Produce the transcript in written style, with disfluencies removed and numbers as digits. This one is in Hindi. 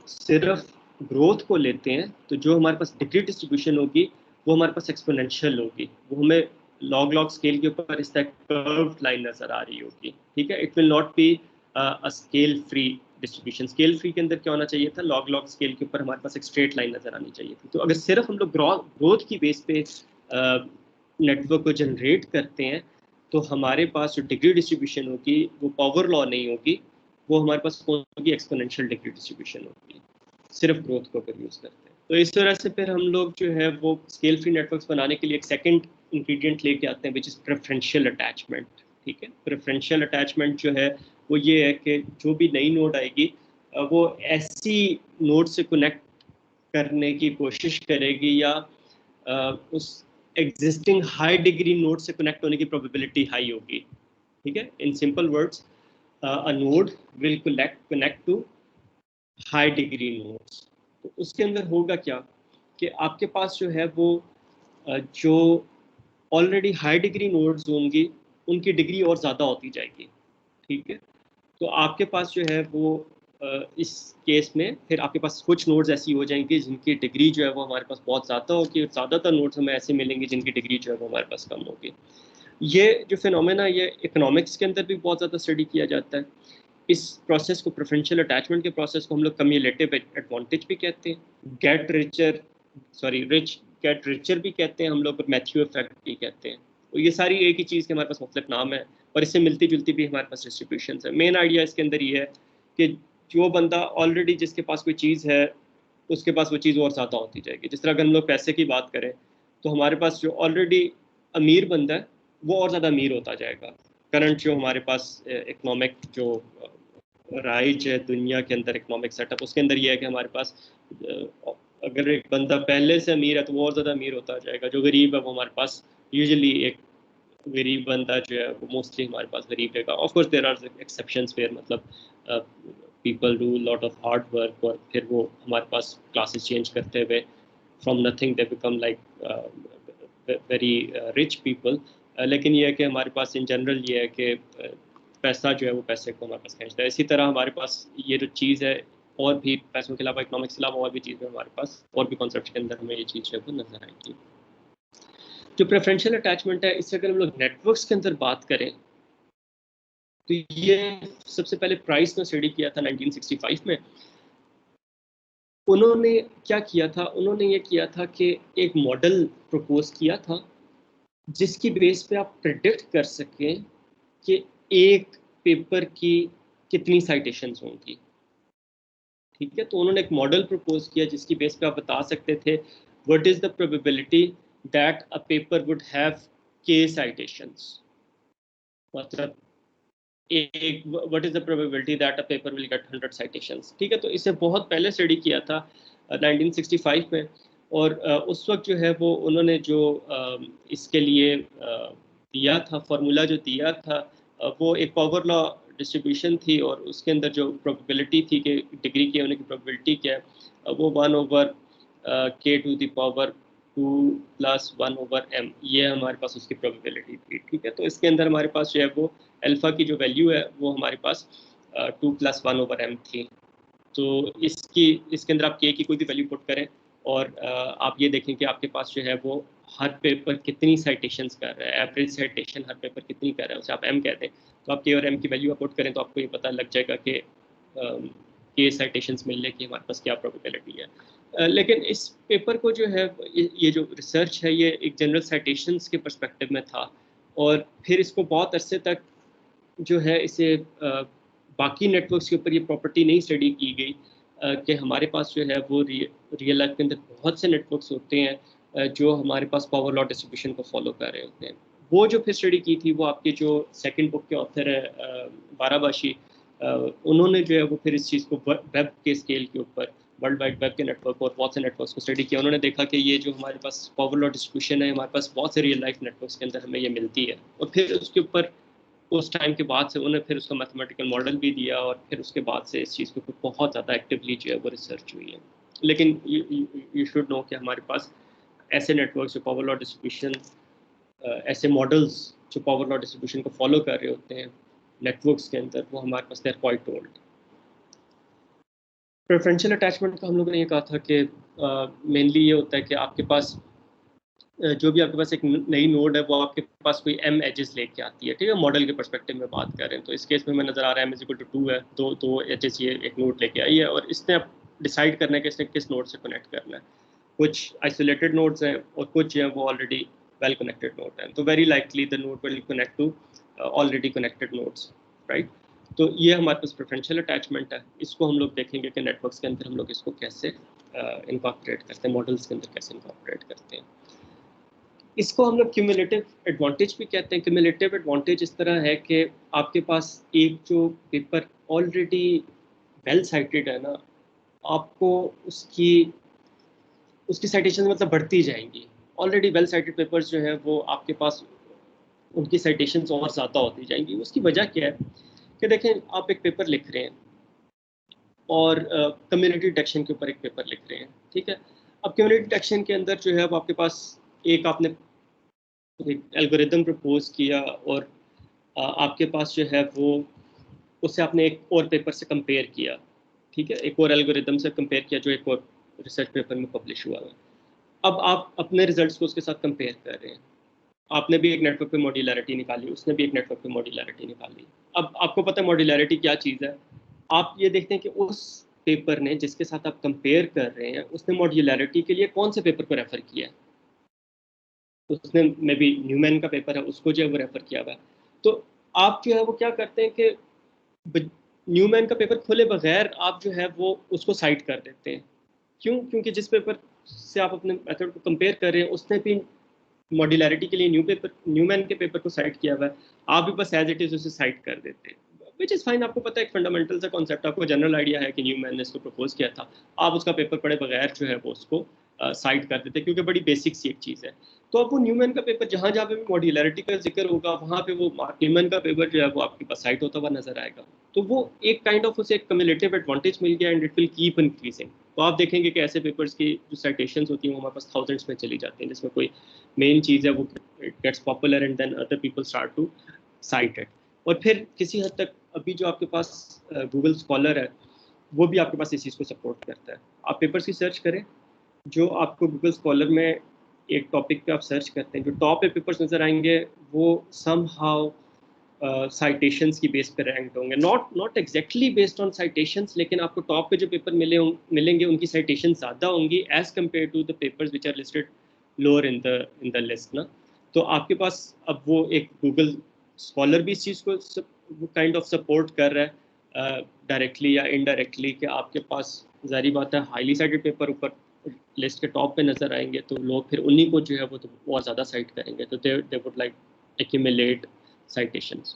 सिर्फ ग्रोथ को लेते हैं तो जो हमारे पास डिग्री डिस्ट्रीब्यूशन होगी वो हमारे पास एक्सपोनेंशियल होगी, वो हमें लॉग लॉग स्केल के ऊपर इस तरह कर्व्ड लाइन नजर आ रही होगी, ठीक है। It will not be a scale free distribution. Scale free के अंदर क्या होना चाहिए था, लॉग लॉग स्केल के ऊपर हमारे पास एक स्ट्रेट लाइन नजर आनी चाहिए थी। तो अगर सिर्फ हम लोग ग्रोथ की बेस पे नेटवर्क को जनरेट करते हैं तो हमारे पास जो डिग्री डिस्ट्रीब्यूशन होगी वो पावर लॉ नहीं होगी, वो हमारे पास कौन होगी, एक्सपोनेंशियल डिग्री डिस्ट्रीब्यूशन होगी, सिर्फ ग्रोथ को अगर यूज करते हैं। तो इस तरह से फिर हम लोग जो है वो स्केल फ्री नेटवर्क्स बनाने के लिए एक सेकंड इंग्रेडिएंट लेके आते हैं विच इज प्रेफरेंशियल अटैचमेंट, ठीक है। प्रेफरेंशियल अटैचमेंट जो है वो ये है कि जो भी नई नोड आएगी वो ऐसी नोड से कनेक्ट करने की कोशिश करेगी या उस एग्जिस्टिंग हाई डिग्री नोड से कनेक्ट होने की प्रोबेबिलिटी हाई होगी, ठीक है। In simple words, a node will connect to high degree nodes। तो उसके अंदर होगा क्या कि आपके पास जो है वो जो ऑलरेडी हाई डिग्री नोड्स होंगी उनकी डिग्री और ज़्यादा होती जाएगी, ठीक है। तो आपके पास जो है वो इस केस में फिर आपके पास कुछ नोड्स ऐसी हो जाएंगी जिनकी डिग्री जो है वो हमारे पास बहुत ज़्यादा होगी, और ज़्यादातर नोड्स हमें ऐसे मिलेंगे जिनकी डिग्री जो है वो हमारे पास कम होगी। ये जो फिनोमेना ये इकोनॉमिक्स के अंदर भी बहुत ज़्यादा स्टडी किया जाता है। इस प्रोसेस को, प्रेफरेंशियल अटैचमेंट के प्रोसेस को हम लोग कम्युलेटिव एडवांटेज भी कहते हैं, रिच गेट रिचर भी कहते हैं हम लोग, और मैथ्यू इफेक्ट भी कहते हैं। तो ये सारी एक ही चीज़ के हमारे पास मुख्तलिफ नाम है और इससे मिलती जुलती भी हमारे पास डिस्ट्रीब्यूशन है। मेन आइडिया इसके अंदर ये है कि जो बंदा ऑलरेडी जिसके पास कोई चीज़ है उसके पास वो चीज़ और ज़्यादा होती जाएगी। जिस तरह अगर हम लोग पैसे की बात करें तो हमारे पास जो ऑलरेडी अमीर बंदा है वो और ज़्यादा अमीर होता जाएगा। करंट जो हमारे पास इकोनॉमिक जो राइज है दुनिया के अंदर, इकोनॉमिक सेटअप, उसके अंदर ये है कि हमारे पास अगर एक बंदा पहले से अमीर है तो वो और ज़्यादा अमीर होता जाएगा। जो गरीब है वो हमारे पास यूजुअली एक गरीब बंदा जो है वो मोस्टली हमारे पास गरीब रहेगा। Of course there are exceptions where मतलब people do lot of hard work और फिर वो हमारे पास क्लासेस चेंज करते हुए from nothing they become like very rich people. लेकिन ये है कि हमारे पास इन जनरल ये है कि पैसा जो है वो पैसे को हमारे पास खींचता है। इसी तरह हमारे पास ये जो चीज़ है और भी पैसों के अलावा, इकोनॉमिक्स के अलावा और भी चीज़ें हमारे पास, और भी कॉन्सेप्ट के अंदर हमें ये चीज़ जो है वो नजर आएगी। जो प्रेफरेंशियल अटैचमेंट है इससे अगर हम लोग नेटवर्क्स के अंदर बात करें तो ये सबसे पहले प्राइस ने स्टडी किया था 1965 में। उन्होंने क्या किया था, उन्होंने ये किया था कि एक मॉडल प्रपोज किया था जिसकी बेस पे आप प्रिडिक्ट कर सकें कि एक पेपर की कितनी साइटेशंस होंगी, ठीक है। तो उन्होंने एक मॉडल प्रपोज किया जिसकी बेस पे आप बता सकते थे what is the probability that a paper would have के साइटेशंस, मतलब एक what is the probability that a paper will get 100 citations, ठीक है। तो इसे बहुत पहले स्टडी किया था 1965 में। और उस वक्त जो है वो उन्होंने जो इसके लिए दिया था, फार्मूला जो दिया था वो एक पावर लॉ डिस्ट्रीब्यूशन थी, और उसके अंदर जो प्रोबेबिलिटी थी कि डिग्री के होने की प्रोबेबिलिटी क्या है, वो 1/k⁴ ये हमारे पास उसकी प्रोबेबिलिटी थी, ठीक है। तो इसके अंदर हमारे पास जो है वो अल्फा की जो वैल्यू है वो हमारे पास 2+1/m थी। तो इसके अंदर आप के की कोई भी वैल्यू पुट करें और आप ये देखें कि आपके पास जो है वो हर पेपर कितनी साइटेशंस कर रहा है, एवरेज साइटेशन हर पेपर कितनी कर रहा है, उसे आप एम कहते हैं। तो आप के और एम की वैल्यू आप पुट करें तो आपको ये पता लग जाएगा कि के साइटेशंस मिलने की हमारे पास क्या प्रोबेबिलिटी है। लेकिन इस पेपर को जो है ये जो रिसर्च है ये एक जनरल साइटेशंस के पर्सपेक्टिव में था, और फिर इसको बहुत अरसे तक जो है इसे बाकी नेटवर्क्स के ऊपर ये प्रॉपर्टी नहीं स्टडी की गई कि हमारे पास जो है वो रियल लाइफ के अंदर बहुत से नेटवर्क्स होते हैं जो हमारे पास पावर लॉ डिस्ट्रीब्यूशन को फॉलो कर रहे होते हैं। वो जो फिर स्टडी की थी वो आपके जो सेकंड बुक के ऑथर है बाराबाशी, उन्होंने जो है वो फिर इस चीज़ को वेब के स्केल के ऊपर, वर्ल्ड वाइड वेब के नेटवर्क और बहुत से नेटवर्क्स को स्टडी किया। उन्होंने देखा कि ये जो हमारे पास पावर लॉ डिस्ट्रीब्यूशन है हमारे पास बहुत से रियल लाइफ नेटवर्क्स के अंदर हमें ये मिलती है, और फिर उसके ऊपर उस टाइम के बाद से उन्हें फिर उसका मैथमेटिकल मॉडल भी दिया, और फिर उसके बाद से इस चीज़ के ऊपर बहुत ज़्यादा एक्टिवली जो है वो रिसर्च हुई है। लेकिन यू शुड नो कि हमारे पास ऐसे नेटवर्क जो पावर लॉ डिस्ट्रीब्यूशन, ऐसे मॉडल्स जो पावर लॉ डिस्ट्रीब्यूशन को फॉलो कर रहे होते हैं नेटवर्क्स के अंदर, वो हमारे पास there quite old. Preferential attachment का हम लोगों ने ये कहा था कि मेनली ये होता है कि आपके पास जो भी आपके पास एक नई नोड है वो आपके पास कोई m एजेस लेके आती है, ठीक है, मॉडल के पर्सपेक्टिव में बात कर रहे हैं। तो इस केस में हमें नजर आ रहा है m इज इक्वल टू 2 है, दो एजेस ये एक नोड लेके आई है और इसने अब डिसाइड करना है कि इसने किस नोड से कनेक्ट करना है। कुछ आइसोलेटेड नोड्स हैं और कुछ जो है वो ऑलरेडी वेल कनेक्टेड नोड हैं, तो very likely the node will connect to already connected nodes, right. तो ये हमारे पास प्रेफरेंशियल अटैचमेंट है। इसको हम लोग देखेंगे कि नेटवर्क्स के अंदर हम लोग इसको कैसे इनकॉर्पोरेट करते हैं, मॉडल्स के अंदर कैसे इनकॉर्पोरेट करते हैं। इसको हम लोग क्यूमुलेटिव एडवांटेज भी कहते हैं। क्यूमुलेटिव एडवांटेज इस तरह है कि आपके पास एक जो पेपर ऑलरेडी वेल साइटेड है ना, आपको उसकी उसकी साइटेशन मतलब बढ़ती जाएंगी। ऑलरेडी वेल साइटेड पेपर्स जो हैं वो आपके पास उनकी साइटेशंस और ज़्यादा होती जाएंगी। उसकी वजह क्या है कि देखें, आप एक पेपर लिख रहे हैं और कम्युनिटी डिटेक्शन के ऊपर एक पेपर लिख रहे हैं, ठीक है। अब कम्युनिटी डिटेक्शन के अंदर जो है वो आपके पास एक आपने एक एल्गोरिदम प्रपोज किया और आपके पास जो है वो उससे आपने एक और पेपर से कंपेयर किया, ठीक है, एक और एल्गोरिदम से कंपेयर किया जो एक और रिसर्च पेपर में पब्लिश हुआ है। अब आप अपने रिजल्ट्स को उसके साथ कंपेयर कर रहे हैं। आपने भी एक नेटवर्क पे मॉड्यूलैरिटी निकाली, उसने भी एक नेटवर्क पे मॉड्यूलैरिटी निकाली। अब आपको पता है मॉड्यूलैरिटी क्या चीज़ है। आप ये देखते हैं कि उस पेपर ने जिसके साथ आप कंपेयर कर रहे हैं उसने मॉड्यूलैरिटी के लिए कौन से पेपर को रेफर किया है। उसने मे बी न्यूमैन का पेपर है, उसको जो है वो रेफर किया हुआ है। तो आप जो है वो क्या करते हैं कि न्यूमैन का पेपर खोले बगैर आप जो है वो उसको साइट कर देते हैं। क्यों? क्योंकि जिस पेपर से आप अपने मेथड को कंपेयर कर रहे हैं उसने भी मॉड्यूलैरिटी के लिए न्यूमैन के पेपर को साइट किया हुआ है। आप भी बस एज इट इज उसे साइट कर देते हैं, विच इज़ फाइन। आपको पता है एक फंडामेंटल सा कॉन्सेप्ट, आपको जनरल आइडिया है कि न्यूमैन ने इसको प्रपोज किया था। आप उसका पेपर पढ़े बगैर जो है वो उसको साइट कर देते हैं क्योंकि बड़ी बेसिक सी एक चीज़ है। तो अब वो न्यूमैन का पेपर जहाँ जहाँ पे भी मॉड्यूलैरिटी का जिक्र होगा वहाँ पे वो मार्क न्यूमैन का पेपर जो है वो आपके पास साइट होता हुआ नजर आएगा। तो वो एक काइंड ऑफ उसे एक कम्युलेटिव एडवांटेज मिल गया and it will keep increasing. तो आप देखेंगे कि ऐसे पेपर्स की जो साइटेशंस होती हैं वो हमारे पास थाउजेंड्स में चली जाती हैं, जिसमें कोई मेन चीज़ है वो it gets popular and then other people start to cite it. और फिर किसी हद तक अभी जो आपके पास गूगल स्कॉलर है वो भी आपके पास इस चीज़ को सपोर्ट करता है। आप पेपर्स की सर्च करें, जो आपको गूगल स्कॉलर में एक टॉपिक पे आप सर्च करते हैं, जो टॉप पे पेपर्स नज़र आएंगे वो सम हाउ साइटेशंस की बेस पे रैंक होंगे, not exactly based on citations, लेकिन आपको टॉप पे जो पेपर मिलेंगे उनकी साइटेशन ज़्यादा होंगी as compare to the papers which are listed lower in the list ना। तो आपके पास अब वो एक गूगल स्कॉलर भी इस चीज़ को काइंड ऑफ सपोर्ट कर रहा है डायरेक्टली या इनडायरेक्टली, कि आपके पास जारी बात है हाईली साइटेड पेपर ऊपर लिस्ट के टॉप पे नज़र आएंगे तो लोग फिर उन्हीं को जो है वो तो और ज़्यादा साइट करेंगे, तो they would like accumulate citations.